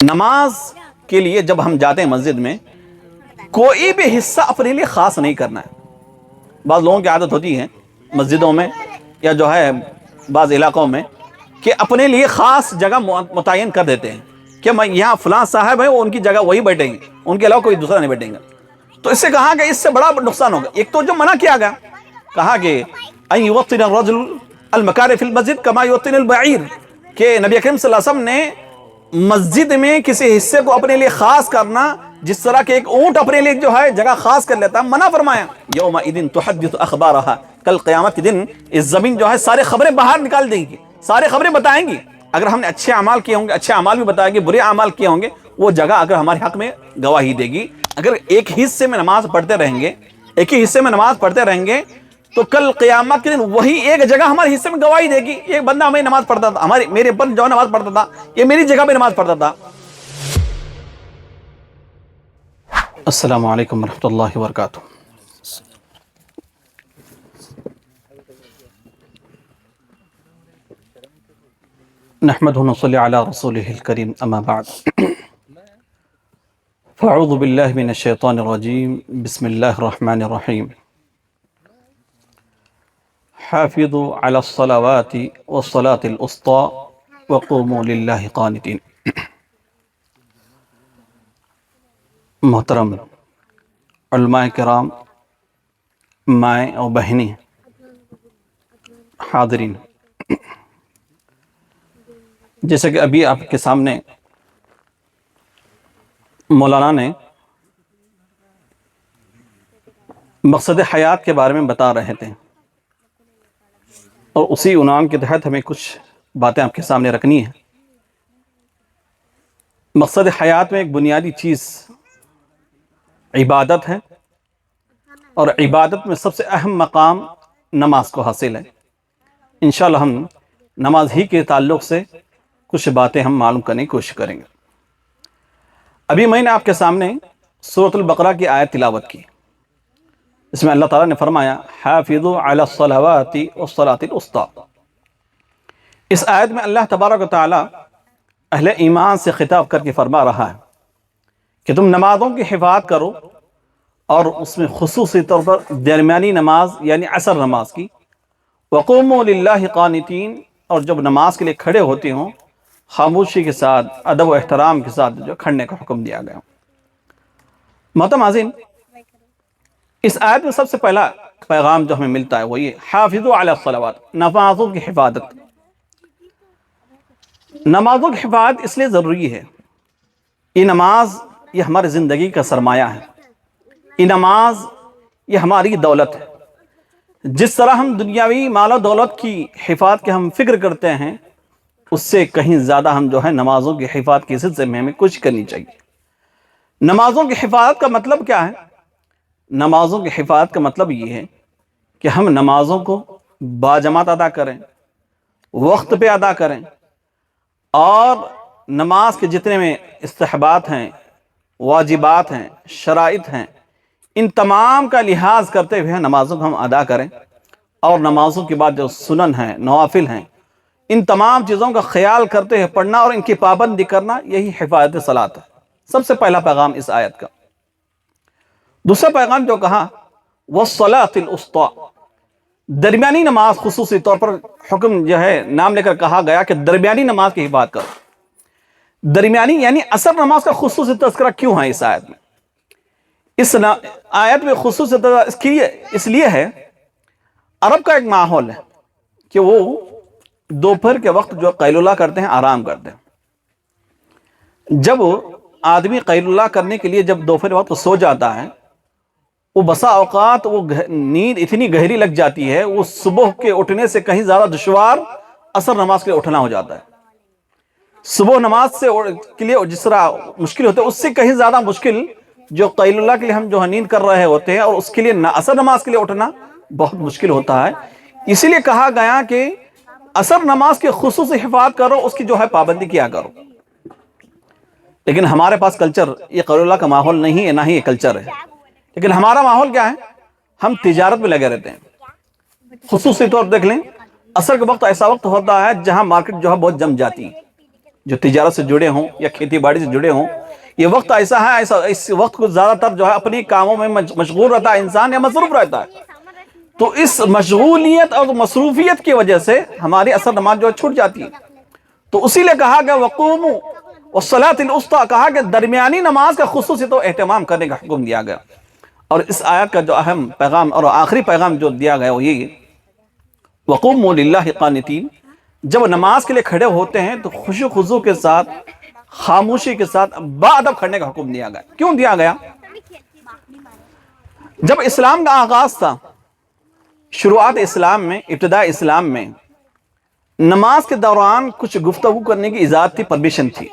نماز کے لیے جب ہم جاتے ہیں مسجد میں، کوئی بھی حصہ اپنے لیے خاص نہیں کرنا ہے۔ بعض لوگوں کی عادت ہوتی ہے مسجدوں میں یا جو ہے بعض علاقوں میں کہ اپنے لیے خاص جگہ متعین کر دیتے ہیں کہ میں یہاں فلاں صاحب ہے، وہ ان کی جگہ وہی بیٹھیں گے، ان کے علاوہ کوئی دوسرا نہیں بیٹھیں گا۔ تو اس سے کہا کہ اس سے بڑا نقصان ہوگا۔ ایک تو جو منع کیا گیا، کہا کہ ان یوطن الرجل المکارہ فی المسجد کما یوطن البعیر، کہ نبی اکرم صلی اللہ علیہ وسلم نے مسجد میں کسی حصے کو اپنے لیے خاص کرنا جس طرح کہ ایک اونٹ اپنے لیے جو ہے جگہ خاص کر لیتا ہے، منع فرمایا۔ یومئذ تحدث اخبارها، کل قیامت کے دن اس زمین جو ہے سارے خبریں باہر نکال دیں گی، سارے خبریں بتائیں گی۔ اگر ہم نے اچھے اعمال کیے ہوں گے اچھے اعمال بھی بتائیں گے، برے اعمال کیے ہوں گے وہ جگہ اگر ہمارے حق میں گواہی دے گی۔ اگر ایک حصے میں نماز پڑھتے رہیں گے، ایک ہی حصے میں نماز پڑھتے رہیں گے تو کل قیامت کے دن وہی ایک جگہ ہمارے حصے میں گواہی دے گی۔ ایک بندہ ہمیں نماز پڑھتا تھا، میرے پر جو نماز پڑھتا تھا، یہ میری جگہ پہ نماز پڑھتا تھا۔ السلام علیکم ورحمۃ اللہ وبرکاتہ۔ نحمده ونصلي على رسوله الكريم، اما بعد فاعوذ باللہ من الشیطان الرجیم، بسم اللہ الرحمن الرحیم۔ حافظوا على الصلوات والصلاة الوسطى وقوموا للہ قانتین۔ محترم علماء کرام، مائیں اور بہنیں، حاضرین، جیسے کہ ابھی آپ کے سامنے مولانا نے مقصد حیات کے بارے میں بتا رہے تھے، اور اسی عنوان کے تحت ہمیں کچھ باتیں آپ کے سامنے رکھنی ہیں۔ مقصد حیات میں ایک بنیادی چیز عبادت ہے، اور عبادت میں سب سے اہم مقام نماز کو حاصل ہے۔ انشاءاللہ ہم نماز ہی کے تعلق سے کچھ باتیں ہم معلوم کرنے کی کوشش کریں گے۔ ابھی میں نے آپ کے سامنے سورۃ البقرہ کی آیت تلاوت کی، اس میں اللہ تعالیٰ نے فرمایا حافظوا علی الصلوات والصلاة الوسطى۔ اس آیت میں اللہ تبارک و تعالیٰ اہل ایمان سے خطاب کر کے فرما رہا ہے کہ تم نمازوں کی حفاظت کرو، اور اس میں خصوصی طور پر درمیانی نماز یعنی عصر نماز کی، وقوموا للہ قانتین، اور جب نماز کے لیے کھڑے ہوتے ہوں خاموشی کے ساتھ، ادب و احترام کے ساتھ جو کھڑنے کا حکم دیا گیا۔ محترم عزیز، اس آیت میں سب سے پہلا پیغام جو ہمیں ملتا ہے وہ یہ حافظوا علی الصلوات، نمازوں کی حفاظت۔ نمازوں کی حفاظت اس لیے ضروری ہے، یہ نماز یہ ہماری زندگی کا سرمایہ ہے، یہ نماز یہ ہماری دولت ہے۔ جس طرح ہم دنیاوی مال و دولت کی حفاظت کے ہم فکر کرتے ہیں، اس سے کہیں زیادہ ہم جو ہے نمازوں کی حفاظت کے سلسلے میں ہمیں کچھ کرنی چاہیے۔ نمازوں کی حفاظت کا مطلب کیا ہے؟ نمازوں کی حفاظت کا مطلب یہ ہے کہ ہم نمازوں کو باجماعت ادا کریں، وقت پہ ادا کریں، اور نماز کے جتنے میں استحبات ہیں، واجبات ہیں، شرائط ہیں، ان تمام کا لحاظ کرتے ہوئے نمازوں کو ہم ادا کریں، اور نمازوں کے بعد جو سنن ہیں، نوافل ہیں، ان تمام چیزوں کا خیال کرتے ہوئے پڑھنا اور ان کی پابندی کرنا، یہی حفاظت صلاۃ ہے۔ سب سے پہلا پیغام اس آیت کا۔ دوسرا پیغام جو کہا والصلاۃ الوسطی، درمیانی نماز، خصوصی طور پر حکم جو ہے نام لے کر کہا گیا کہ درمیانی نماز کی حفاظت کرو۔ درمیانی یعنی عصر نماز کا خصوصی تذکرہ کیوں ہے اس آیت میں؟ اس آیت میں خصوصی تذکرہ اس لیے ہے، عرب کا ایک ماحول ہے کہ وہ دوپہر کے وقت جو قیلولہ کرتے ہیں، آرام کرتے ہیں۔ جب آدمی قیلولہ کرنے کے لیے جب دوپہر وقت سو جاتا ہے، وہ بسا اوقات وہ نیند اتنی گہری لگ جاتی ہے، وہ صبح کے اٹھنے سے کہیں زیادہ دشوار عصر نماز کے لیے اٹھنا ہو جاتا ہے۔ صبح نماز کے لیے جس طرح مشکل ہوتا ہے، اس سے کہیں زیادہ مشکل جو قیلولہ کے لیے ہم جو نیند کر رہے ہوتے ہیں، اور اس کے لیے عصر نماز کے لیے اٹھنا بہت مشکل ہوتا ہے۔ اسی لیے کہا گیا کہ عصر نماز کی خصوصی حفاظت کرو، اس کی جو ہے پابندی کیا کرو۔ لیکن ہمارے پاس کلچر، یہ قیلولہ کا ماحول نہیں ہے، نہ ہی یہ کلچر ہے، لیکن ہمارا ماحول کیا ہے؟ ہم تجارت میں لگے رہتے ہیں۔ خصوصی طور پر دیکھ لیں، عصر کے وقت ایسا وقت ہوتا ہے جہاں مارکیٹ جو ہے بہت جم جاتی ہے، جو تجارت سے جڑے ہوں یا کھیتی باڑی سے جڑے ہوں، یہ وقت ایسا ہے، اس وقت کو زیادہ تر جو ہے اپنی کاموں میں مشغول رہتا ہے انسان، یا مصروف رہتا ہے. تو اس مشغولیت اور مصروفیت کی وجہ سے ہماری اثر نماز جو ہے چھوٹ جاتی ہے. تو اسی لیے کہا گیا وقوموا والصلاۃ الوسطیٰ، کہا کہ درمیانی نماز کا خصوصی تو اہتمام کرنے کا حکم دیا گیا. اور اس آیت کا جو اہم پیغام اور آخری پیغام جو دیا گیا وہ یہ وقوموا للہ قانتین، جب نماز کے لیے کھڑے ہوتے ہیں تو خشوع خضوع کے ساتھ، خاموشی کے ساتھ باادب کھڑنے کا حکم دیا گیا. کیوں دیا گیا؟ جب اسلام کا آغاز تھا، شروعات اسلام میں، ابتداء اسلام میں، نماز کے دوران کچھ گفتگو کرنے کی اجازت تھی، پرمیشن تھی،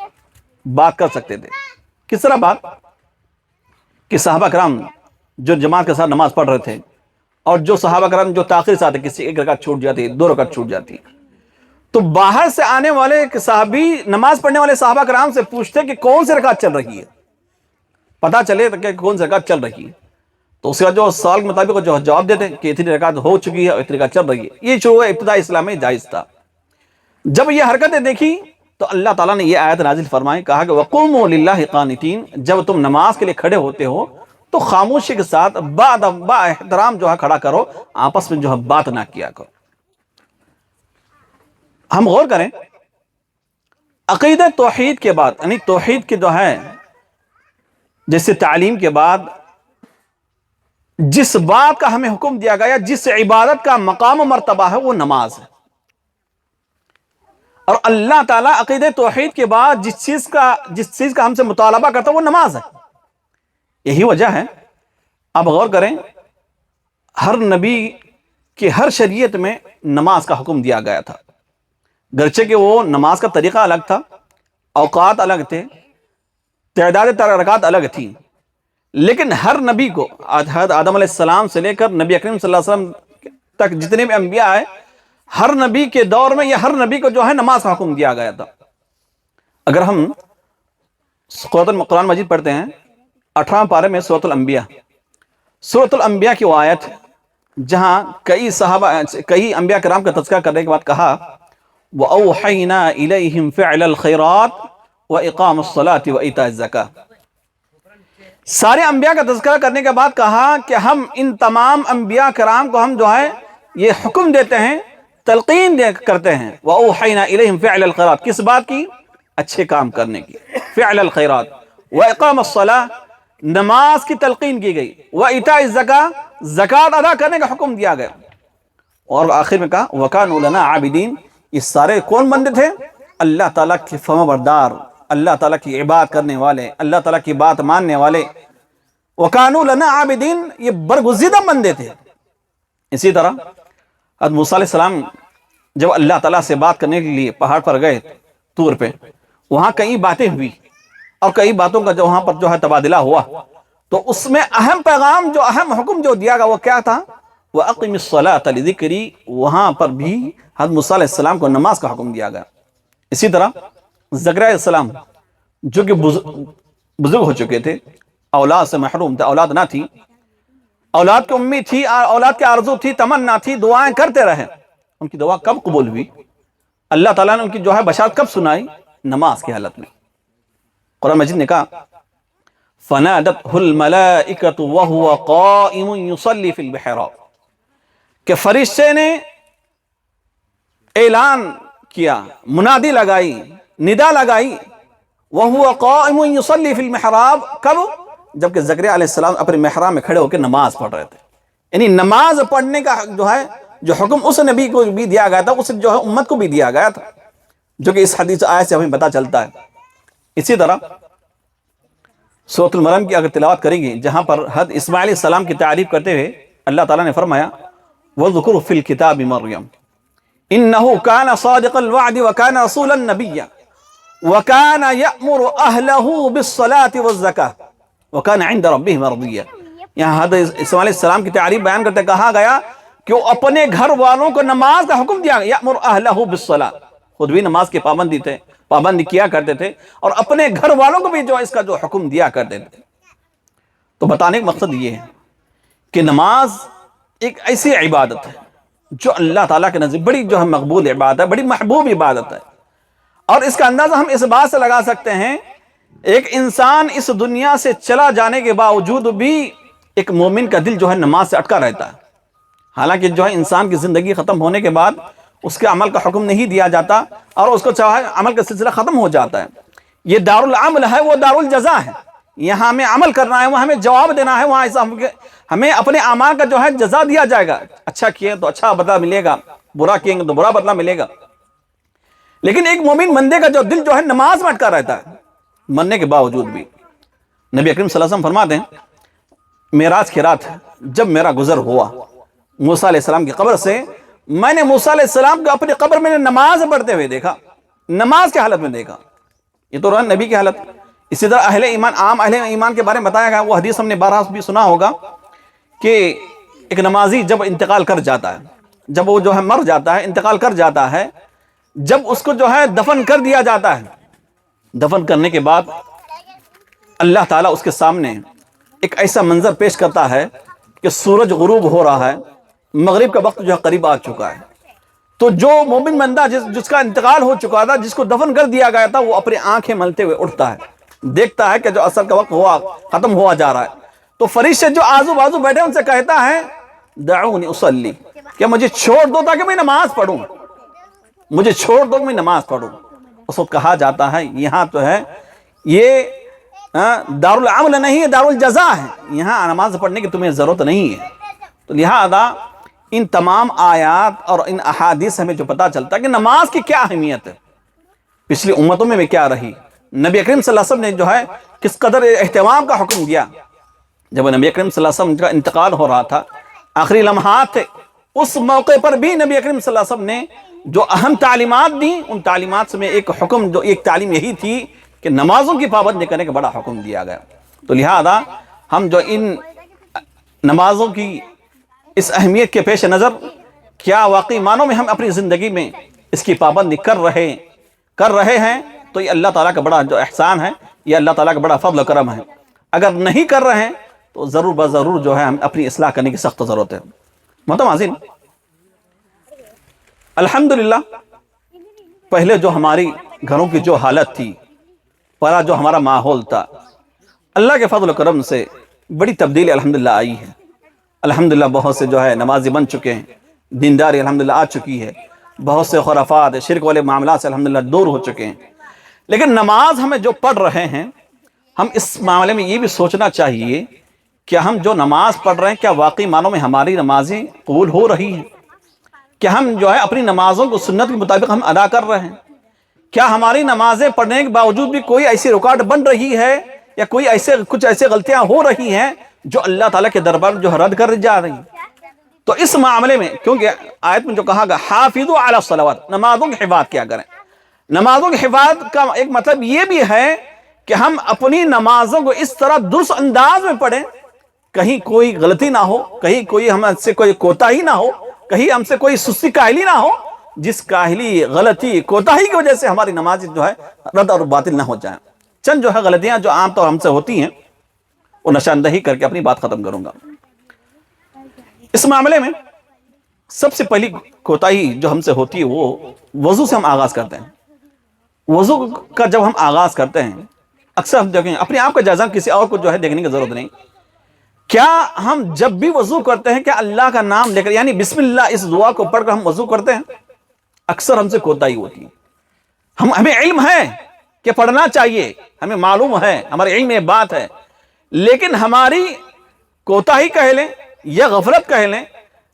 بات کر سکتے تھے. کس طرح بات؟ کہ صحابہ کرام جو جماعت کے ساتھ نماز پڑھ رہے تھے، اور جو صحابہ کرام جو تاخیر سے آتے، کسی ایک رکعت چھوٹ جاتی، 2 رکعت چھوٹ جاتی، تو باہر سے آنے والے صحابی نماز پڑھنے والے صحابہ کرام سے پوچھتے کہ کون سی رکعت چل رہی ہے، پتہ چلے کہ کون سی رکعت چل رہی ہے. تو اس کا جو سوال کے مطابق جو جواب دیتے کہ اتنی رکعت ہو چکی ہے اور اتنی رکعت چل رہی ہے. یہ شروع ابتداء اسلام میں جائز تھا. جب یہ حرکتیں دیکھی تو اللہ تعالیٰ نے یہ آیت نازل فرمائی، کہا کہ وقوموا للہ قانتین، جب تم نماز کے لیے کھڑے ہوتے ہو تو خاموشی کے ساتھ با احترام جو ہے کھڑا کرو، آپس میں جو ہے بات نہ کیا کرو. ہم غور کریں، عقیدہ توحید کے بعد، یعنی توحید کے جو ہے جیسے تعلیم کے بعد جس بات کا ہمیں حکم دیا گیا، جس عبادت کا مقام و مرتبہ ہے، وہ نماز ہے. اور اللہ تعالیٰ عقیدہ توحید کے بعد جس چیز کا ہم سے مطالبہ کرتا ہے وہ نماز ہے. یہی وجہ ہے، اب غور کریں، ہر نبی کی ہر شریعت میں نماز کا حکم دیا گیا تھا، گرچہ کہ وہ نماز کا طریقہ الگ تھا، اوقات الگ تھے، تعداد رکعات الگ تھی، لیکن ہر نبی کو حضرت آدم علیہ السلام سے لے کر نبی اکرم صلی اللہ علیہ وسلم تک جتنے بھی انبیاء آئے، ہر نبی کے دور میں یا ہر نبی کو جو ہے نماز کا حکم دیا گیا تھا. اگر ہم قرآن مجید پڑھتے ہیں 18 پارے میں سورۃ الانبیاء، سورۃ الانبیاء کی وہ آیت جہاں کئی انبیاء کرام کا تذکرہ کرنے کے بعد کہا وَأَوْحَيْنَا إِلَيْهِمْ فِعْلَ الْخَيْرَاتِ وَإِقَامَ الصَّلَاةِ وَإِيتَاءِ الزَّكَاةِ. سارے انبیاء کا تذکرہ کرنے کے بعد کہا کہ ہم ان تمام انبیاء کرام کو ہم جو ہے یہ حکم دیتے ہیں، تلقین کرتے ہیں. وَأَوْحَيْنَا إِلَيْهِمْ فِعْلَ الْخَيْرَاتِ، کس بات کی؟ اچھے کام کرنے کی، فعل الخیرات. وَإِقَامَ الصَّلَاةِ، نماز کی تلقین کی گئی. وَإِيتَاءِ الزَّكَاةِ، زکوٰۃ ادا کرنے کا حکم دیا گیا. اور آخر میں کہا وَكَانُوا لَنَا عَابِدِينَ. یہ سارے کون بندے تھے؟ اللہ تعالیٰ کے فرمانبردار، اللہ تعالیٰ کی عبادت کرنے والے، اللہ تعالیٰ کی بات ماننے والے. وَكَانُوا لَنَا عَابِدِينَ، یہ برگزیدہ بندے تھے. اسی طرح حضرت موسیٰ علیہ السلام جب اللہ تعالیٰ سے بات کرنے کے لیے پہاڑ پر گئے طور پہ، وہاں کئی باتیں ہوئی اور کئی باتوں کا جو وہاں پر جو ہے تبادلہ ہوا. تو اس میں اہم پیغام، جو اہم حکم جو دیا گیا وہ کیا تھا؟ وَأَقِمِ الصَّلَاةَ لِذِكْرِي. وہاں پر بھی حضرت موسیٰ علیہ السلام کو نماز کا حکم دیا گیا. اسی طرح زکریا علیہ السلام جو کہ بزرگ ہو چکے تھے، اولاد سے محروم تھے، اولاد نہ تھی، اولاد کی امید تھی، اولاد کی آرزو تھی، تمنا تھی، دعائیں کرتے رہے. ان کی دعا کب قبول ہوئی؟ اللہ تعالیٰ نے ان کی جو ہے بشارت کب سنائی؟ نماز کی حالت میں. قرآن مجید نے کہا فَنَادَتْهُ الْمَلَائِكَةُ وَهُوَ قَائِمٌ يُصَلِّي فِي الْمِحْرَابِ، کہ فرشتے نے اعلان کیا، منادی لگائی، ندا لگائی، وَهُوَ قَائِمٌ يُصَلِّي فِي الْمِحْرَابِ. کب؟ جبکہ زکریا علیہ السلام اپنے محراب میں کھڑے ہو کے نماز پڑھ رہے تھے. یعنی نماز پڑھنے کا جو ہے جو حکم اس نبی کو بھی دیا گیا تھا، اس جو ہے امت کو بھی دیا گیا تھا، جو کہ اس حدیث آیت سے ہمیں پتہ چلتا ہے. اسی طرح سورۃ المریم کی اگر تلاوت کریں گے، جہاں پر حضرت اسماعیل علیہ السلام کی تعریف کرتے ہوئے اللہ تعالیٰ نے فرمایا وَاذْكُرْ فِي الْكِتَابِ مَرْيَمَ إِنَّهُ كَانَ صَادِقَ الْوَعْدِ وَكَانَ رَسُولًا نَبِيًّا وَكَانَ يَأْمُرُ أَهْلَهُ بِالصَّلَاةِ وَالزَّكَاةِ وَكَانَ عِندَ رَبِّهِ مَرْضِيًّا. یہاں حضرت اسماعیل علیہ السلام کی تعریف بیان کرتے کہا گیا کہ وہ اپنے گھر والوں کو نماز کا حکم دیا گیا. یأمر أهله بالصلاة، خود بھی نماز کے پابندی کیا کرتے تھے، اور اپنے گھر والوں کو بھی جو اس کا جو حکم دیا کرتے تھے. تو بتانے کا مقصد یہ ہے کہ نماز ایک ایسی عبادت ہے جو اللہ تعالیٰ کے نزدیک بڑی جو ہے مقبول عبادت ہے، بڑی محبوب عبادت ہے. اور اس کا اندازہ ہم اس بات سے لگا سکتے ہیں، ایک انسان اس دنیا سے چلا جانے کے باوجود بھی ایک مومن کا دل جو ہے نماز سے اٹکا رہتا ہے، حالانکہ جو ہے انسان کی زندگی ختم ہونے کے بعد اس کے عمل کا حکم نہیں دیا جاتا اور اس کو چاہے عمل کا سلسلہ ختم ہو جاتا ہے۔ یہ دار العمل ہے، وہ دار الجزا ہے، یہاں ہمیں عمل کرنا ہے، وہاں ہمیں جواب دینا ہے، وہاں ایسا ہمیں اپنے اعمال کا جو ہے جزا دیا جائے گا، اچھا کیے تو اچھا بدلہ ملے گا، برا کیے تو برا بدلہ ملے گا۔ لیکن ایک مومن بندے کا جو دل جو ہے نماز میں اٹکا رہتا ہے مرنے کے باوجود بھی۔ نبی اکرم صلی اللہ علیہ وسلم فرماتے ہیں، معراج کی رات جب میرا گزر ہوا موسیٰ علیہ السلام کی قبر سے، میں نے موسیٰ علیہ السلام کو اپنی قبر میں نماز پڑھتے ہوئے دیکھا، نماز کی حالت میں دیکھا۔ یہ تو رہا نبی کی حالت۔ اسی طرح اہل ایمان، عام اہل ایمان کے بارے میں بتایا گیا، وہ حدیث ہم نے بارہا بھی سنا ہوگا کہ ایک نمازی جب انتقال کر جاتا ہے، جب وہ جو ہے مر جاتا ہے، انتقال کر جاتا ہے، جب اس کو جو ہے دفن کر دیا جاتا ہے، دفن کرنے کے بعد اللہ تعالیٰ اس کے سامنے ایک ایسا منظر پیش کرتا ہے کہ سورج غروب ہو رہا ہے، مغرب کا وقت جو ہے قریب آ چکا ہے۔ تو جو مومن بندہ جس کا انتقال ہو چکا تھا، جس کو دفن کر دیا گیا تھا، وہ اپنی آنکھیں ملتے ہوئے اٹھتا ہے، دیکھتا ہے کہ جو عصر کا وقت ختم ہوا جا رہا ہے۔ تو فرشتے جو آزو بازو بیٹھے ان سے کہتا ہے، دعونی اصلی، کہ مجھے چھوڑ دو تاکہ میں نماز پڑھوں، مجھے چھوڑ دو میں نماز پڑھوں۔ اس وقت کہا جاتا ہے یہاں تو ہے یہ دار العمل نہیں ہے، دار الجزا ہے، یہاں نماز پڑھنے کی تمہیں ضرورت نہیں ہے۔ تو لہذا ان تمام آیات اور ان احادیث ہمیں جو پتا چلتا ہے کہ نماز کی کیا اہمیت ہے، پچھلی امتوں میں کیا رہی، نبی اکرم صلی اللہ علیہ وسلم نے جو ہے کس قدر اہتمام کا حکم دیا۔ جب نبی اکرم صلی اللہ علیہ وسلم کا انتقال ہو رہا تھا، آخری لمحات تھے، اس موقع پر بھی نبی اکرم صلی اللہ علیہ وسلم نے جو اہم تعلیمات دی، ان تعلیمات میں ایک حکم، جو ایک تعلیم یہی تھی کہ نمازوں کی پابندی کرنے کا بڑا حکم دیا گیا۔ تو لہذا ہم جو ان نمازوں کی اس اہمیت کے پیش نظر کیا واقعی معنوں میں ہم اپنی زندگی میں اس کی پابندی کر رہے ہیں، تو یہ اللہ تعالیٰ کا بڑا جو احسان ہے، یہ اللہ تعالیٰ کا بڑا فضل و کرم ہے۔ اگر نہیں کر رہے ہیں تو ضرور بضرور جو ہے ہم اپنی اصلاح کرنے کی سخت ضرورت ہے۔ محترم حاضرین، الحمدللہ پہلے جو ہماری گھروں کی جو حالت تھی، پہلا جو ہمارا ماحول تھا، اللہ کے فضل و کرم سے بڑی تبدیلی الحمدللہ آئی ہے۔ الحمدللہ بہت سے جو ہے نمازی بن چکے ہیں، دینداری الحمدللہ آ چکی ہے، بہت سے خرافات، شرک والے معاملات سے الحمدللہ دور ہو چکے ہیں۔ لیکن نماز ہمیں جو پڑھ رہے ہیں، ہم اس معاملے میں یہ بھی سوچنا چاہیے کہ ہم جو نماز پڑھ رہے ہیں، کیا واقعی معنوں میں ہماری نمازیں قبول ہو رہی ہیں؟ کیا ہم جو ہے اپنی نمازوں کو سنت کے مطابق ہم ادا کر رہے ہیں؟ کیا ہماری نمازیں پڑھنے کے باوجود بھی کوئی ایسی رکاوٹ بن رہی ہے، یا کوئی کچھ ایسے غلطیاں ہو رہی ہیں جو اللہ تعالیٰ کے دربار جو رد کر جا رہی ہیں؟ تو اس معاملے میں، کیونکہ آیت میں جو کہا گیا حافظوا علی الصلوات، نمازوں کی حفاظت کیا کریں۔ نمازوں کی حفاظت کا ایک مطلب یہ بھی ہے کہ ہم اپنی نمازوں کو اس طرح درست انداز میں پڑھیں، کہیں کوئی غلطی نہ ہو، کہیں کوئی ہم سے کوئی کوتاہی نہ ہو، کہیں ہم سے کوئی سستی کاہلی نہ ہو، جس کاہلی، غلطی، کوتاہی کی وجہ سے ہماری نماز جو ہے رد اور باطل نہ ہو جائیں۔ چند جو ہے غلطیاں جو عام طور ہم سے ہوتی ہیں، وہ نشاندہی کر کے اپنی بات ختم کروں گا۔ اس معاملے میں سب سے پہلی کوتاہی جو ہم سے ہوتی ہے، وہ وضو سے ہم آغاز کرتے ہیں۔ وضو کا جب ہم آغاز کرتے ہیں، اکثر ہم دیکھیں، اپنے آپ کا جائزہ کسی اور کو جو ہے دیکھنے کی ضرورت نہیں، کیا ہم جب بھی وضو کرتے ہیں، کیا اللہ کا نام لے کر، یعنی بسم اللہ اس دعا کو پڑھ کر ہم وضو کرتے ہیں؟ اکثر ہم سے کوتاہی ہوتی ہے۔ ہمیں علم ہے کہ پڑھنا چاہیے، ہمیں معلوم ہے، ہمارے علم میں بات ہے، لیکن ہماری کوتاہی کہہ لیں یا غفلت کہہ لیں،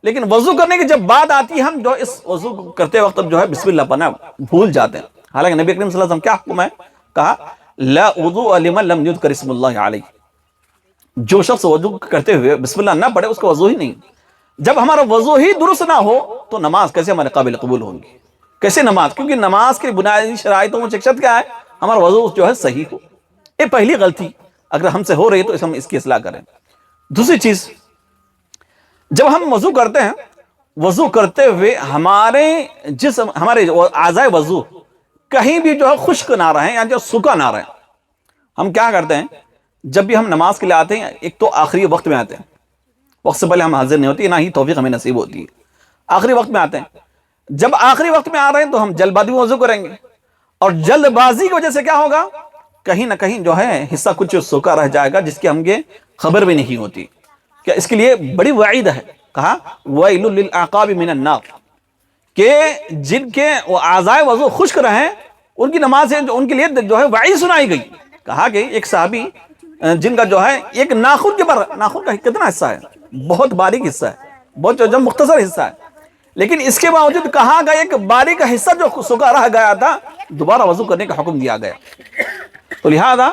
لیکن وضو کرنے کی جب بات آتی ہے، ہم جو اس وضو کرتے وقت جو ہے بسم اللہ پڑھنا بھول جاتے ہیں۔ حالانکہ نبی اکرم صلی اللہ علیہ وسلم کیا حکم ہے؟ کہا لا وضوء لمن لم یذکر اسم اللہ علیہ، جو شخص وضو کرتے ہوئے بسم اللہ نہ پڑھے اس کو وضو ہی نہیں۔ جب ہمارا وضو ہی درست نہ ہو تو نماز کیسے ہمارے قابل قبول ہوگی؟ کیسے نماز؟ کیونکہ نماز کے بنیادی شرائطوں میں ایک شرط کیا ہے؟ ہمارا وضو جو ہے صحیح ہو۔ یہ پہلی غلطی اگر ہم سے ہو رہی ہے تو ہم اس کی اصلاح کریں۔ دوسری چیز، جب ہم وضو کرتے ہیں، وضو کرتے ہوئے ہمارے جسم، ہمارے اعضائے وضو کہیں بھی جو ہے خشک نہ رہیں یا جو سوکھا نہ رہیں۔ ہم کیا کرتے ہیں؟ جب بھی ہم نماز کے لیے آتے ہیں، ایک تو آخری وقت میں آتے ہیں، وقت سے پہلے ہم حاضر نہیں ہوتی، نہ ہی توفیق ہمیں نصیب ہوتی ہے، آخری وقت میں آتے ہیں۔ جب آخری وقت میں آ رہے ہیں تو ہم جلد بازی وضو کریں گے، اور جلد بازی کی وجہ سے کیا ہوگا، کہیں نہ کہیں جو ہے حصہ کچھ سوکھا رہ جائے گا جس کی ہم خبر بھی نہیں ہوتی. کیا اس کے لیے بڑی وعید ہے، کہا وَيْلٌ لِلْأَعْقَابِ مِنَ النَّارِ، کہ جن کے اعضائے وضو خشک رہیں ان کی نماز ان کے لیے جو ہے وعید سنائی گئی. کہا کہ ایک صحابی جن کا جو ہے ایک ناخن کے پر، ناخن کا کتنا حصہ ہے، بہت باریک حصہ ہے، بہت جو مختصر حصہ ہے، لیکن اس کے باوجود کہا گیا ایک باریک حصہ جو سوکھا رہ گیا تھا دوبارہ وضو کرنے کا حکم دیا گیا. تو لہذا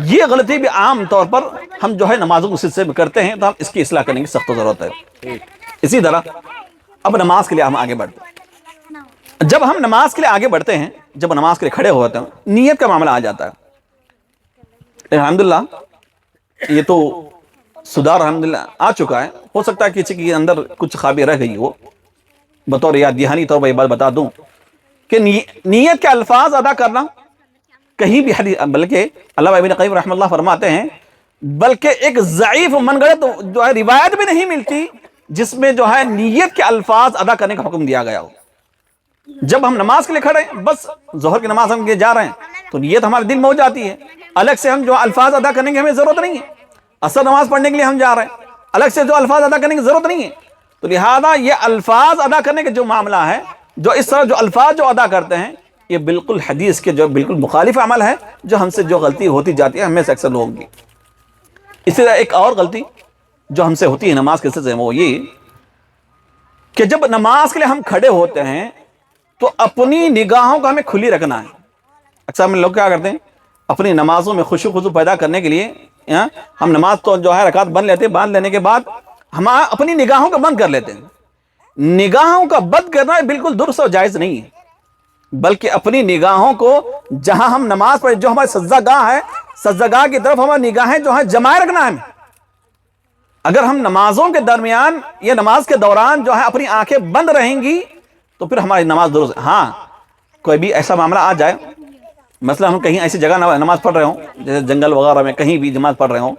یہ غلطی بھی عام طور پر ہم جو ہے نمازوں کے سلسلے میں کرتے ہیں، تو ہم اس کی اصلاح کرنے کی سخت ضرورت ہے. اسی طرح اب نماز کے لیے ہم آگے بڑھتے ہیں. جب ہم نماز کے لیے آگے بڑھتے ہیں، جب نماز کے لیے کھڑے ہوتے ہیں، نیت کا معاملہ آ جاتا ہے. الحمدللہ یہ تو سدھار الحمدللہ آ چکا ہے. ہو سکتا ہے کسی کے اندر کچھ خامی رہ گئی ہو. بطور یاد دہانی طور پر یہ بات بتا دوں کہ نیت کے الفاظ ادا کرنا کہیں بھی حدیث، بلکہ علامہ ابن قیم رحمہ اللہ فرماتے ہیں بلکہ ایک ضعیف من گھڑت جو ہے روایت بھی نہیں ملتی جس میں جو ہے نیت کے الفاظ ادا کرنے کا حکم دیا گیا ہو. جب ہم نماز کے لیے کھڑے ہیں، بس ظہر کی نماز ہم جا رہے ہیں تو نیت ہمارے دل میں ہو جاتی ہے، الگ سے ہم جو الفاظ ادا کرنے کی ہمیں ضرورت نہیں ہے. عصر نماز پڑھنے کے لیے ہم جا رہے ہیں، الگ سے جو الفاظ ادا کرنے کی ضرورت نہیں ہے. تو لہذا یہ الفاظ ادا کرنے کے جو معاملہ ہے، جو اس طرح جو الفاظ جو ادا کرتے ہیں، یہ بالکل حدیث کے جو بالکل مخالف عمل ہے، جو ہم سے جو غلطی ہوتی جاتی ہے ہمیں سے اکثر لوگوں کی. اسی طرح ایک اور غلطی جو ہم سے ہوتی ہے نماز کے سلسلے میں، وہ یہ کہ جب نماز کے لیے ہم کھڑے ہوتے ہیں تو اپنی نگاہوں کو ہمیں کھلی رکھنا ہے. اکثر ہم لوگ کیا کرتے ہیں، اپنی نمازوں میں خشوع خضوع پیدا کرنے کے لیے ہم نماز تو جو ہے رکعت بند لیتے ہیں، باندھ لینے کے بعد ہم اپنی نگاہوں کو بند کر لیتے ہیں. نگاہوں کا بند کرنا بالکل درست اور جائز نہیں ہے، بلکہ اپنی نگاہوں کو جہاں ہم نماز پڑھیں، جو ہمارے سجدہ گاہ ہے، سجدہ گاہ کی طرف ہماری نگاہیں جو ہیں جمائے رکھنا ہے. اگر ہم نمازوں کے درمیان یا نماز کے دوران جو ہے اپنی آنکھیں بند رہیں گی تو پھر ہماری نماز درست. ہاں کوئی بھی ایسا معاملہ آ جائے، مثلا ہم کہیں ایسی جگہ نماز پڑھ رہے ہوں جیسے جنگل وغیرہ میں کہیں بھی نماز پڑھ رہے ہوں،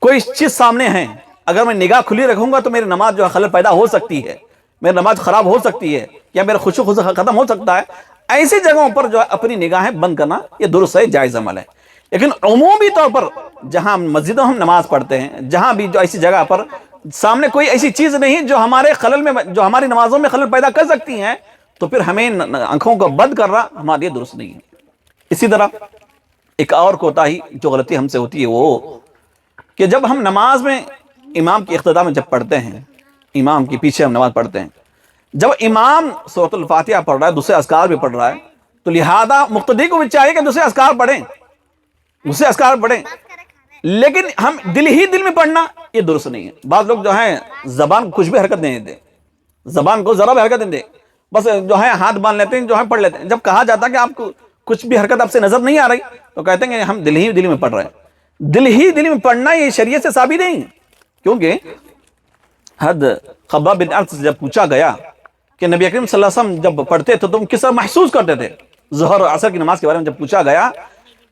کوئی چیز سامنے ہے، اگر میں نگاہ کھلی رکھوں گا تو میری نماز جو ہے خلل پیدا ہو سکتی ہے، میری نماز خراب ہو سکتی ہے، یا میرا خشوع خضوع ختم ہو سکتا ہے. ایسی جگہوں پر جو ہے اپنی نگاہیں بند کرنا یہ درست ہے، جائز عمل ہے. لیکن عمومی طور پر جہاں مسجدوں ہم نماز پڑھتے ہیں، جہاں بھی جو ایسی جگہ پر سامنے کوئی ایسی چیز نہیں جو ہمارے خلل میں، جو ہماری نمازوں میں خلل پیدا کر سکتی ہیں، تو پھر ہمیں آنکھوں کو بند کرنا ہمارے لیے درست نہیں ہے. اسی طرح ایک اور کوتاہی جو غلطی ہم سے ہوتی ہے وہ کہ جب ہم نماز میں امام کی اقتداء میں جب پڑھتے ہیں، امام کے پیچھے ہم نماز پڑھتے ہیں، جب امام سورۃ الفاتحہ پڑھ رہا ہے، دوسرے اذکار بھی پڑھ رہا ہے، تو لہذا مقتدی کو بھی چاہیے کہ دوسرے اذکار پڑھیں، دوسرے اذکار پڑھیں، لیکن ہم دل ہی دل میں پڑھنا یہ درست نہیں ہے. بعض لوگ جو ہیں زبان کو کچھ بھی حرکت نہیں دیتے، زبان کو ذرا بھی حرکت نہیں دے، بس جو ہے ہاتھ باندھ لیتے ہیں، جو ہے پڑھ لیتے ہیں. جب کہا جاتا ہے کہ آپ کو کچھ بھی حرکت آپ سے نظر نہیں آ رہی تو کہتے ہیں کہ ہم دل ہی دل میں پڑھ رہے ہیں. دل ہی دل میں پڑھنا یہ شریعت سے ثابت نہیں، کیونکہ حد خباب بن ارت سے جب پوچھا گیا کہ نبی اکرم صلی اللہ علیہ وسلم جب پڑھتے تھے تم کس طرح محسوس کرتے تھے، ظہر اور عصر کی نماز کے بارے میں جب پوچھا گیا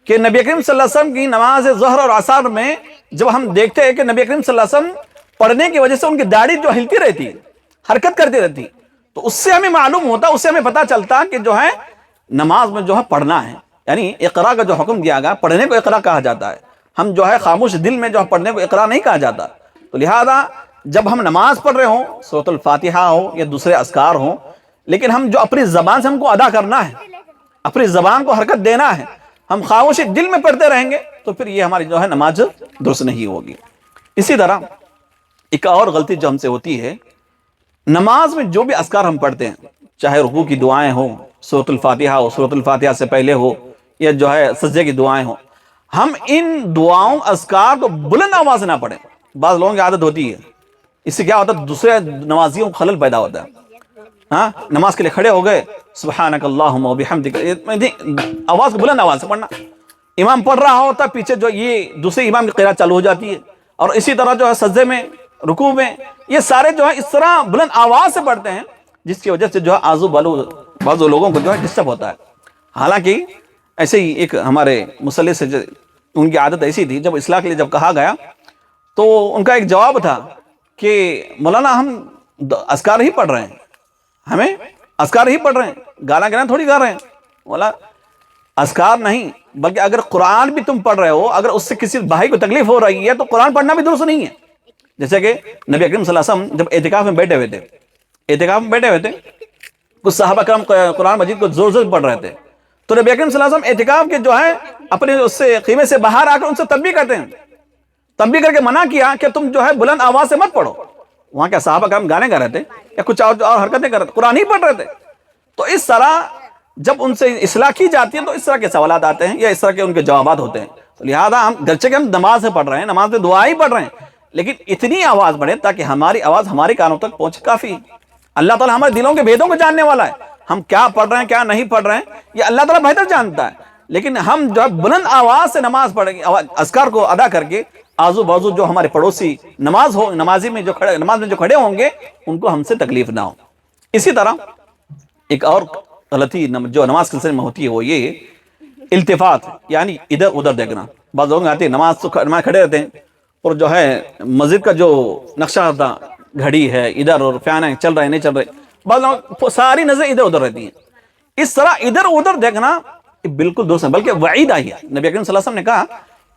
کہ نبی اکرم صلی اللہ علیہ وسلم کی نماز ظہر اور عصر میں جب ہم دیکھتے ہیں کہ نبی اکرم صلی اللہ علیہ وسلم پڑھنے کی وجہ سے ان کی داڑھی جو ہلتی رہتی، حرکت کرتی رہتی، تو اس سے ہمیں معلوم ہوتا، اس سے ہمیں پتہ چلتا کہ جو ہے نماز میں جو ہے پڑھنا ہے، یعنی اقرا کا جو حکم دیا گیا، پڑھنے کو اقرا کہا جاتا ہے. ہم جو ہے خاموش دل میں جو ہے پڑھنے کو اقرا نہیں کہا جاتا. تو لہذا جب ہم نماز پڑھ رہے ہوں، سورۃ الفاتحہ ہو یا دوسرے اذکار ہوں، لیکن ہم جو اپنی زبان سے ہم کو ادا کرنا ہے، اپنی زبان کو حرکت دینا ہے، ہم خاموشی دل میں پڑھتے رہیں گے تو پھر یہ ہماری جو ہے نماز درست نہیں ہوگی. اسی طرح ایک اور غلطی جو ہم سے ہوتی ہے، نماز میں جو بھی اذکار ہم پڑھتے ہیں، چاہے رکوع کی دعائیں ہوں، سورۃ الفاتحہ ہو، سورۃ الفاتحہ سے پہلے ہو، یا جو ہے سجدے کی دعائیں ہوں، ہم ان دعاؤں اذکار کو بلند آواز سے نہ پڑھیں. بعض لوگوں کی عادت ہوتی ہے، اس سے کیا ہوتا ہے دوسرے نمازیوں کو خلل پیدا ہوتا ہے. ہاں نماز کے لیے کھڑے ہو گئے، سبحانک اللہم و بحمدک، آواز کو بلند آواز سے پڑھنا. امام پڑھ رہا ہوتا ہے، پیچھے جو یہ دوسرے امام کی قرات چالو ہو جاتی ہے، اور اسی طرح جو ہے سجدے میں، رکوع میں، یہ سارے جو ہے اس طرح بلند آواز سے پڑھتے ہیں جس کی وجہ سے جو ہے آزو بالو بعض لوگوں کو جو ہے ڈسٹرب ہوتا ہے. حالانکہ ایسے ہی ایک ہمارے مصلی سے ان کی عادت ایسی تھی، جب اصلاح کے لیے جب کہا گیا تو ان کا ایک جواب تھا کہ مولانا ہم اذکار ہی پڑھ رہے ہیں، ہمیں اذکار ہی پڑھ رہے ہیں، گانا گانا تھوڑی گا رہے ہیں. مولا اذکار نہیں بلکہ اگر قرآن بھی تم پڑھ رہے ہو، اگر اس سے کسی بھائی کو تکلیف ہو رہی ہے تو قرآن پڑھنا بھی درست نہیں ہے. جیسے کہ نبی اکرم صلی اللہ علیہ وسلم جب اعتکاف میں بیٹھے ہوئے تھے کچھ صحابہ کرام قرآن مجید کو زور زور پڑھ رہے تھے، تو نبی اکرم صلی اللہ علیہ وسلم اعتکاف کے جو ہے اپنے اس سے خیمے سے باہر آ کر ان سے تنبیہ کرتے ہیں، تنبیہ کر کے منع کیا کہ تم جو ہے بلند آواز سے مت پڑھو. وہاں کیا صحابہ کرام گانے گا رہے تھے یا کچھ اور حرکتیں کر رہے تھے؟ قرآن ہی پڑھ رہے تھے. تو اس طرح جب ان سے اصلاح کی جاتی ہے تو اس طرح کے سوالات آتے ہیں یا اس طرح کے ان کے جوابات ہوتے ہیں. تو لہٰذا ہم گرچہ کہ ہم نماز سے پڑھ رہے ہیں، نماز میں دعا ہی پڑھ رہے ہیں، لیکن اتنی آواز بڑھے تاکہ ہماری آواز ہمارے کانوں تک پہنچے کافی. اللہ تعالیٰ ہمارے دلوں کے بھیدوں کو جاننے والا ہے. ہم کیا پڑھ رہے ہیں کیا نہیں پڑھ رہے ہیں یہ اللہ تعالیٰ بہتر جانتا ہے، لیکن ہم جو ہے بلند آواز سے نماز پڑھیں گے، اذکار کو ادا کر کے آزو بازو جو ہمارے پڑوسی نماز میں جو کھڑے ہوں گے ان کو ہم سے تکلیف نہ ہو. اسی طرح ایک اور غلطی جو نماز کے سلسلے میں ہوتی ہے وہ یہ التفات، یعنی ادھر ادھر دیکھنا. بعض لوگ آتے ہیں نماز کھڑے رہتے ہیں اور جو ہے مسجد کا جو نقشہ ہوتا گھڑی ہے ادھر اور فین ہے چل رہے نہیں چل رہے، بعض لوگ ساری نظریں ادھر ادھر رہتی ہیں. اس طرح ادھر ادھر دیکھنا بالکل درست ہے، بلکہ وعید آئی ہے. نبی اکرم صلی اللہ علیہ وسلم نے کہا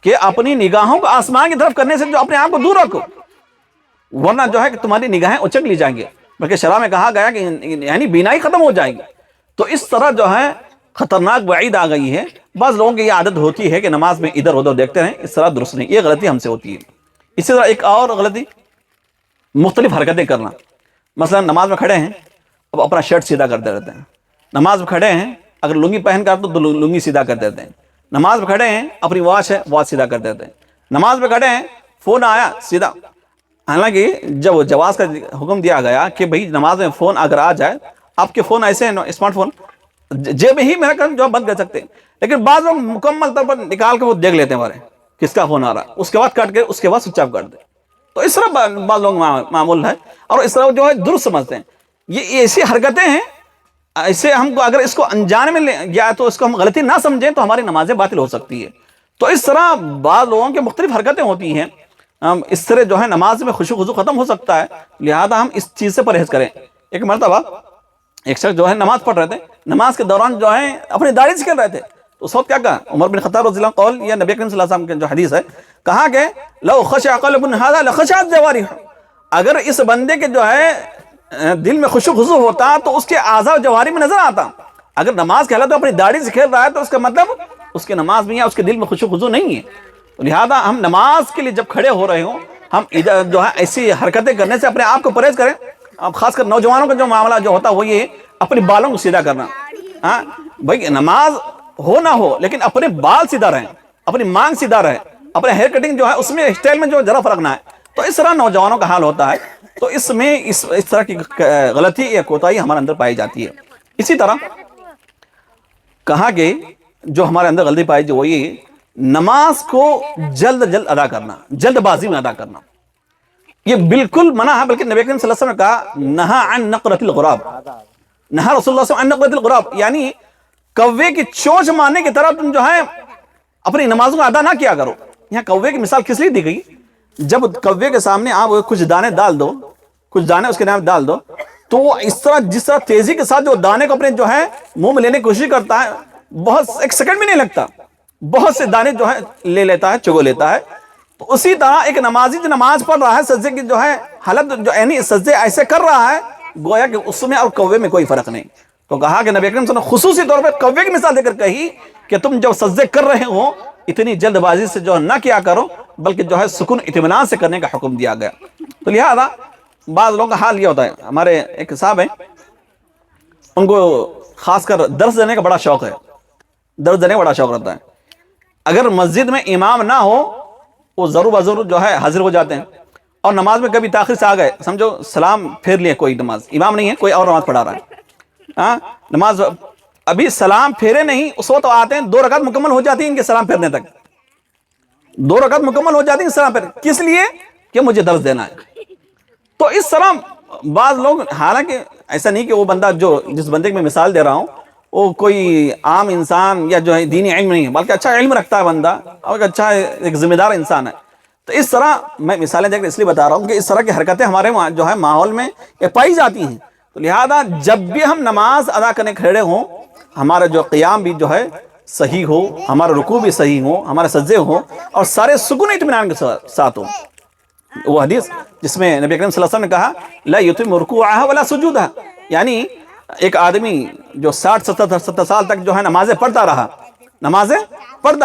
کہ اپنی نگاہوں کو آسمان کی طرف کرنے سے جو اپنے آپ کو دور رکھو، ورنہ جو ہے کہ تمہاری نگاہیں اچک لی جائیں گی. بلکہ شرع میں کہا گیا کہ یعنی بینائی ختم ہو جائے گی. تو اس طرح جو ہے خطرناک وعید آ گئی ہے. بعض لوگوں کی یہ عادت ہوتی ہے کہ نماز میں ادھر ادھر دیکھتے ہیں، اس طرح درست نہیں، یہ غلطی ہم سے ہوتی ہے. اسی طرح ایک اور غلطی مختلف حرکتیں کرنا. مثلا نماز میں کھڑے ہیں اب اپنا شرٹ سیدھا کرتے رہتے ہیں. نماز میں کھڑے ہیں اگر لنگی پہن کر تو لنگی سیدھا کر دیتے ہیں. نماز میں کھڑے ہیں اپنی واچ ہے واچ سیدھا کر دیتے ہیں. نماز میں کھڑے ہیں فون آیا سیدھا. حالانکہ جب جواز کا حکم دیا گیا کہ بھئی نماز میں فون اگر آ جائے، آپ کے فون ایسے ہیں اسمارٹ فون جیب میں ہی میرا کر جو بند کر سکتے ہیں، لیکن بعض لوگ مکمل طور پر نکال کے وہ دیکھ لیتے ہیں ہمارے کس کا فون آ رہا ہے، اس کے بعد کٹ کے اس کے بعد سوئچ آف کر دیں. تو اس طرح بعض لوگ معمول ہے اور اس طرح جو ہے درست سمجھتے ہیں. یہ ایسی حرکتیں ہیں، ایسے ہم کو اگر اس کو انجان میں لے یا تو اس کو ہم غلطی نہ سمجھیں تو ہماری نمازیں باطل ہو سکتی ہے. تو اس طرح بعض لوگوں کے مختلف حرکتیں ہوتی ہیں، اس طرح جو ہے نماز میں خشوع خضوع ختم ہو سکتا ہے. لہذا ہم اس چیز سے پرہیز کریں. ایک مرتبہ ایک شخص جو ہے نماز پڑھ رہے تھے، نماز کے دوران جو ہے اپنی داڑھی سے کر رہے تھے. تو اس وقت کیا کہا عمر بن خطاب رضی اللہ عنہ قول، یا نبی اکرم صلی اللہ علیہ وسلم کی جو حدیث ہے، کہا کہ لو خشع قلب هذا لخشعت جوارح، اگر اس بندے کے جو ہے دل میں خشوع خضوع ہوتا تو اس کے اعضاء و جوارح میں نظر آتا. اگر نماز کے حالت میں اپنی داڑھی سے کھیل رہا ہے تو اس کا مطلب اس کے نماز میں یا اس کے دل میں خشوع خضوع نہیں ہے. لہذا ہم نماز کے لیے جب کھڑے ہو رہے ہوں ہم ادھر جو ہے ایسی حرکتیں کرنے سے اپنے آپ کو پرہیز کریں. اب خاص کر نوجوانوں کا جو معاملہ جو ہوتا ہے وہ یہ اپنے بالوں کو سیدھا کرنا. ہاں بھائی نماز ہو نہ ہو لیکن اپنے بال سیدھا رہیں، اپنی مانگ سیدھا رہے، اپنے ہیئر کٹنگ جو ہے اس میں اسٹائل میں جو ذرا فرق نہ ہے. تو اس طرح نوجوانوں کا حال ہوتا ہے. تو اس میں اس طرح کی غلطی یا کوتاہی ہمارے اندر پائی جاتی ہے. اسی طرح کہا کہ جو ہمارے اندر غلطی پائی جو وہ یہ نماز کو جلد ادا کرنا، جلد بازی میں ادا کرنا، یہ بالکل منع ہے. بلکہ نبی کریم صلی اللہ علیہ وسلم نے کہا نہا عن نقرۃ الغراب، نہا رسول اللہ صلی اللہ علیہ وسلم عن نقرۃ الغراب، یعنی کوے کی چونچ مارنے کی طرح تم جو ہے اپنی نمازوں کو ادا نہ کیا کرو. یہاں کوے کی مثال کس لیے دی گئی؟ جب کوے کے سامنے آپ کچھ دانے ڈال دو، کچھ دانے اس کے نام ڈال دو، تو وہ اس طرح جس طرح تیزی کے ساتھ جو دانے کو اپنے جو ہے منہ میں لینے کی کوشش کرتا ہے، بہت ایک سیکنڈ بھی نہیں لگتا، بہت سے دانے جو ہے لے لیتا ہے، چگو لیتا ہے. تو اسی طرح ایک نمازی جو نماز پڑھ رہا ہے سجدے کی جو ہے حالت جو یعنی سجدے ایسے کر رہا ہے گویا کہ اس میں اور کوے میں کوئی فرق نہیں. تو کہا کہ نبی اکرم صلی اللہ علیہ وسلم خصوصی طور پہ کوے کی مثال دے کر کہی کہ تم جب سجدے کر رہے ہو اتنی جلد بازی سے جو نہ کیا کرو، بلکہ جو ہے سکون اطمینان سے کرنے کا حکم دیا گیا. تو لہذا بعض لوگوں کا حال یہ ہوتا ہے، ہمارے ایک صاحب ہیں ان کو خاص کر درس دینے کا بڑا شوق ہے، درس دینے کا بڑا شوق رہتا ہے. اگر مسجد میں امام نہ ہو وہ ضرور بضرور جو ہے حاضر ہو جاتے ہیں، اور نماز میں کبھی تاخیر سے آ گئے، سمجھو سلام پھیر لیے، کوئی نماز امام نہیں ہے کوئی اور نماز پڑھا رہا ہے، ہاں نماز ابھی سلام پھیرے نہیں اس وقت آتے ہیں، 2 رکعت مکمل ہو جاتی ہیں ان کے سلام پھیرنے تک، 2 رکعت مکمل ہو جاتی ہیں سلام پھیرنے، کس لیے کہ مجھے درس دینا ہے. تو اس طرح بعض لوگ، حالانکہ ایسا نہیں کہ وہ بندہ جو جس بندے کی میں مثال دے رہا ہوں وہ کوئی عام انسان یا جو ہے دینی علم نہیں ہے، بلکہ اچھا علم رکھتا ہے بندہ اور اچھا ایک ذمہ دار انسان ہے. تو اس طرح میں مثالیں دے کر اس لیے بتا رہا ہوں کہ اس طرح کی حرکتیں ہمارے جو ہے ماحول میں پائی جاتی ہیں. تو لہذا جب بھی ہم نماز ادا کرنے کھڑے ہوں ہمارا جو قیام بھی جو ہے صحیح ہو, ہمارا رکوع بھی صحیح ہو, ہمارے سجدے ہو, اور سارے سکون اطمینان کے ساتھ ہو. وہ حدیث جس میں نبی اکرم صلی اللہ علیہ وسلم نے کہا لا یتم رکوعها ولا سجودها, یعنی ایک آدمی جو 60-70 سال تک جو ہے نمازیں پڑھتا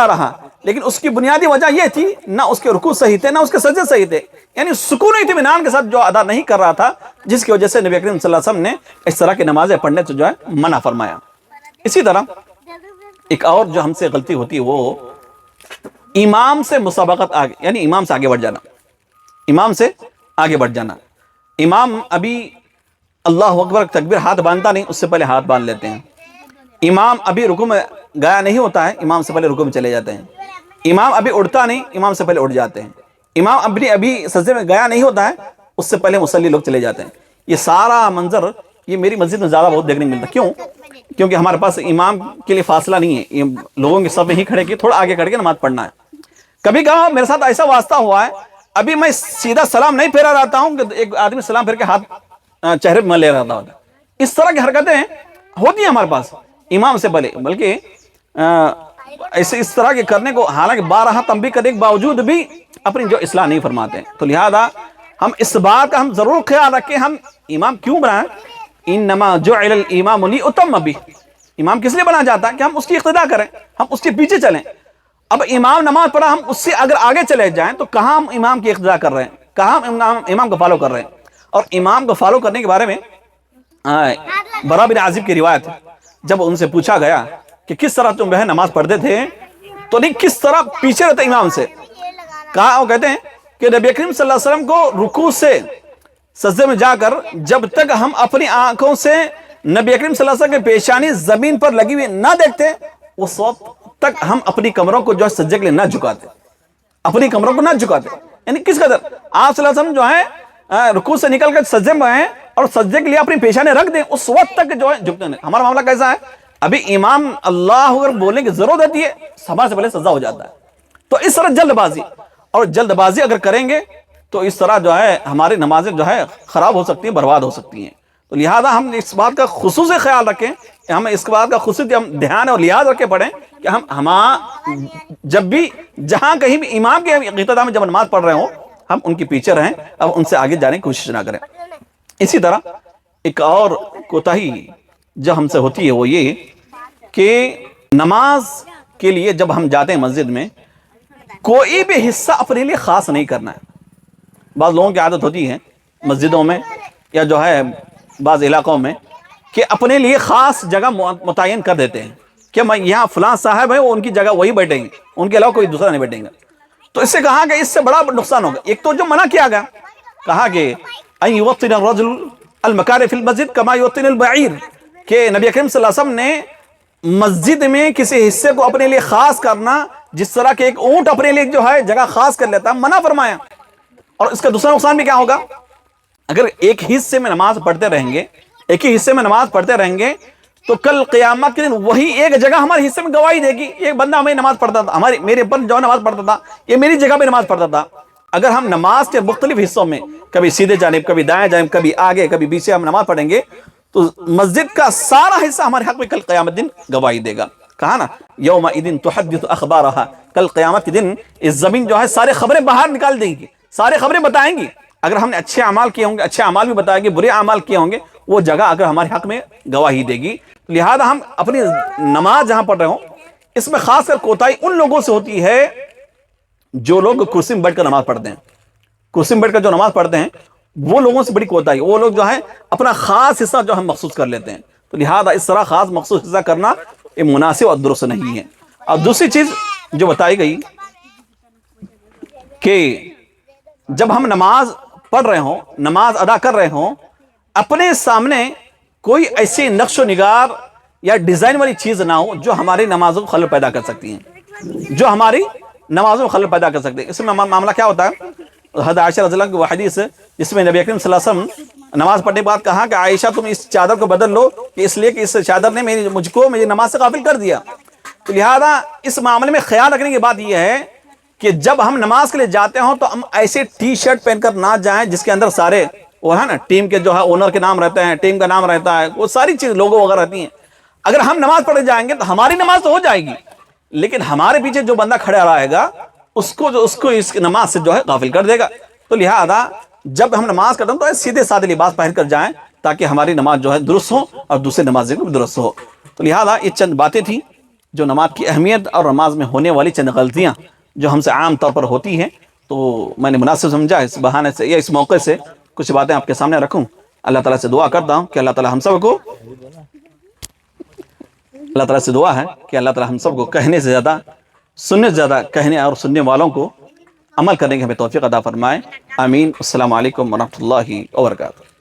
رہا, لیکن اس کی بنیادی وجہ یہ تھی نہ اس کے رکوع صحیح تھے نہ اس کے سجدے صحیح تھے, یعنی سکون و اطمینان کے ساتھ جو ادا نہیں کر رہا تھا, جس کی وجہ سے نبی اکرم صلی اللہ علیہ وسلم نے اس طرح کی نمازیں پڑھنے سے جو ہے منع فرمایا. اسی طرح ایک اور جو ہم سے غلطی ہوتی ہے وہ امام سے مسابقت, یعنی امام سے آگے بڑھ جانا. امام ابھی اللہ اکبر تکبیر ہاتھ باندھتا نہیں, اس سے پہلے ہاتھ باندھ لیتے ہیں. امام ابھی رکوع میں گیا نہیں ہوتا ہے, امام سے پہلے رکوع میں چلے جاتے ہیں. امام ابھی اٹھتا نہیں, امام سے پہلے اٹھ جاتے ہیں. امام ابھی سجدے میں گیا نہیں ہوتا ہے, اس سے پہلے مصلی لوگ چلے جاتے ہیں. یہ سارا منظر یہ میری مسجد میں زیادہ بہت دیکھنے ملتا. کیوں؟ کیونکہ ہمارے پاس امام کے لیے فاصلہ نہیں ہے, یہ لوگوں کے صف میں ہی کھڑے کے تھوڑا آگے کر کے نماز پڑھنا ہے. کبھی کبھار میرے ساتھ ایسا واسطہ ہوا ہے, ابھی میں سیدھا سلام نہیں پھیرا رہتا ہوں کہ ایک آدمی سلام پھیر کے ہاتھ چہرے میں لے رہتا ہوتا ہے. اس طرح کی حرکتیں ہوتی ہیں ہمارے پاس امام سے پہلے, بلکہ ایسے اس طرح کے کرنے کو حالانکہ بارہا تنبیہ کرنے کے باوجود بھی اپنی جو اصلاح نہیں فرماتے ہیں. تو لہذا ہم اس بات کا ہم ضرور خیال رکھیں, ہم امام کیوں بنائیں؟ انما جعل الامام لیؤتم بہ, امام کس لیے بنا جاتا ہے کہ ہم اس کی اقتداء کریں, ہم اس کے پیچھے چلیں. اب امام نماز پڑھا, ہم اس سے اگر آگے چلے جائیں تو کہاں ہم امام کی اقتداء کر رہے ہیں, کہاں ہم امام کو فالو کر رہے ہیں. اور امام کو فالو کرنے کے بارے میں برا بن عازب کی روایت ہے, جب ان سے پوچھا گیا کہ کس طرح تم بہن نماز پڑھتے تھے, تو نہیں کس طرح پیچھے رہتے امام سے. کہا, وہ کہتے ہیں کہ نبی کریم صلی اللہ علیہ وسلم کو رکوع سے سجدے میں جا کر جب تک ہم اپنی آنکھوں سے نبی کریم صلی اللہ علیہ وسلم کے پیشانی زمین پر لگی ہوئی نہ دیکھتے, اس وقت تک ہم اپنی کمروں کو جو ہے سجدے کے لیے نہ جھکاتے, اپنی کمروں کو نہ جھکاتے. یعنی کس قدر آپ صلی اللہ علیہ وسلم جو ہے رکوع سے نکل کر سجدے میں ہیں اور سجدے کے لیے اپنی پیشانی رکھ دیں, اس وقت تک جو ہے جھکتے نہیں. ہمارا معاملہ کیسا ہے, ابھی امام اللہ اگر بولنے کی ضرورت ہوتی ہے ہمارے سے پہلے سجدہ ہو جاتا ہے. تو اس طرح جلد بازی اگر کریں گے تو اس طرح جو ہے ہماری نمازیں جو ہے خراب ہو سکتی ہیں, برباد ہو سکتی ہیں. تو لہذا ہم اس بات کا خصوصی خیال رکھیں کہ ہم اس بات کا خصوصی ہم دھیان اور لحاظ رکھ کے پڑھیں کہ ہم جب بھی جہاں کہیں بھی امام کے اقتداء میں جب نماز پڑھ رہے ہوں ہم ان کے پیچھے رہیں, اب ان سے آگے جانے کی کوشش نہ کریں. اسی طرح ایک اور کوتاہی جو ہم سے ہوتی ہے وہ یہ کہ نماز کے لیے جب ہم جاتے ہیں مسجد میں کوئی بھی حصہ اپنے لیے خاص نہیں کرنا ہے. بعض لوگوں کی عادت ہوتی ہے مسجدوں میں یا جو ہے بعض علاقوں میں کہ اپنے لیے خاص جگہ متعین کر دیتے ہیں کہ میں یہاں فلاں صاحب ہے, وہ ان کی جگہ وہی بیٹھیں گے, ان کے علاوہ کوئی دوسرا نہیں بیٹھیں گا. تو اس سے کہا کہ اس سے بڑا نقصان ہوگا. ایک تو جو منع کیا گیا, کہا کہ ان یوطن الرجل المکارہ فی المسجد کما یوطن البعیر, کہ نبی اکرم صلی اللہ علیہ وسلم نے مسجد میں کسی حصے کو اپنے لیے خاص کرنا جس طرح کہ ایک اونٹ اپنے لیے جو ہے جگہ خاص کر لیتا ہے, منع فرمایا. اور اس کا دوسرا نقصان بھی کیا ہوگا, اگر ایک حصے میں نماز پڑھتے رہیں گے, ایک ہی حصے میں نماز پڑھتے رہیں گے تو کل قیامت کے دن وہی ایک جگہ ہمارے حصے میں گواہی دے گی. ایک بندہ ہمیں نماز پڑھتا تھا, میرے پر جو نماز پڑھتا تھا, یہ میری جگہ پہ نماز پڑھتا تھا. اگر ہم نماز کے مختلف حصوں میں کبھی سیدھے جانب, کبھی دائیں جانب, کبھی آگے, کبھی پیچھے ہم نماز پڑھیں گے تو مسجد کا سارا حصہ ہمارے حق میں کل قیامت دن گواہی دے گا. کہا نا یومئذ تحدث اخبارها, کل قیامت کے دن اس زمین جو ہے سارے خبریں باہر نکال دیں گی, سارے خبریں بتائیں گی. اگر ہم نے اچھے اعمال کیے ہوں گے اچھے اعمال بھی بتائیں گے, برے اعمال کیے ہوں گے وہ جگہ اگر ہمارے حق میں گواہی دے گی. لہذا ہم اپنی نماز جہاں پڑھ رہے ہوں اس میں خاص کر کوتاہی ان لوگوں سے ہوتی ہے جو لوگ کرسی میں بیٹھ کر نماز پڑھتے ہیں. کرسی میں بیٹھ کر جو نماز پڑھتے ہیں وہ لوگوں سے بڑی کوتاہی, وہ لوگ جو ہے اپنا خاص حصہ جو ہم مخصوص کر لیتے ہیں. تو لہذا اس طرح خاص مخصوص حصہ کرنا یہ مناسب اور درست نہیں ہے. اور دوسری چیز جو بتائی گئی کہ جب ہم نماز پڑھ رہے ہوں, نماز ادا کر رہے ہوں, اپنے سامنے کوئی ایسی نقش و نگار یا ڈیزائن والی چیز نہ ہو جو ہماری نمازوں کو خلل پیدا کر سکتی ہیں, جو ہماری نمازوں کو خلل پیدا کر سکتے ہیں. اس میں معاملہ کیا ہوتا ہے, حضرت عائشہ رضی اللہ عنہا کی وہ حدیث جس میں نبی اکرم صلی اللہ علیہ وسلم نماز پڑھنے کے بعد کہا کہ عائشہ تم اس چادر کو بدل لو, کہ اس لیے کہ اس چادر نے مجھ کو میری نماز سے غافل کر دیا. تو لہذا اس معاملے میں خیال رکھنے کی بات یہ ہے کہ جب ہم نماز کے لیے جاتے ہوں تو ہم ایسے ٹی شرٹ پہن کر نہ جائیں جس کے اندر سارے وہ ہے نا ٹیم کے جو ہے اونر کے نام رہتے ہیں, ٹیم کا نام رہتا ہے, وہ ساری چیز لوگو وغیرہ رہتی ہیں. اگر ہم نماز پڑھنے جائیں گے تو ہماری نماز تو ہو جائے گی لیکن ہمارے پیچھے جو بندہ کھڑا رہے گا اس کو اس نماز سے جو ہے غافل کر دے گا. تو لہذا جب ہم نماز کرتے ہیں تو سیدھے سادے لباس پہن کر جائیں تاکہ ہماری نماز جو ہے درست ہو اور دوسرے نمازی کو بھی درست ہو. تو لہذا یہ چند باتیں تھیں جو نماز کی اہمیت اور نماز میں ہونے والی چند غلطیاں جو ہم سے عام طور پر ہوتی ہیں، تو میں نے مناسب سمجھا اس بہانے سے یا اس موقع سے کچھ باتیں آپ کے سامنے رکھوں. اللہ تعالیٰ سے دعا کرتا ہوں کہ اللہ تعالیٰ ہم سب کو اللہ تعالیٰ سے دعا ہے کہ اللہ تعالیٰ ہم سب کو کہنے سے زیادہ سننے سے زیادہ کہنے اور سننے والوں کو عمل کرنے کی ہمیں توفیق عطا فرمائے. آمین. السلام علیکم ورحمۃ اللہ وبرکاتہ.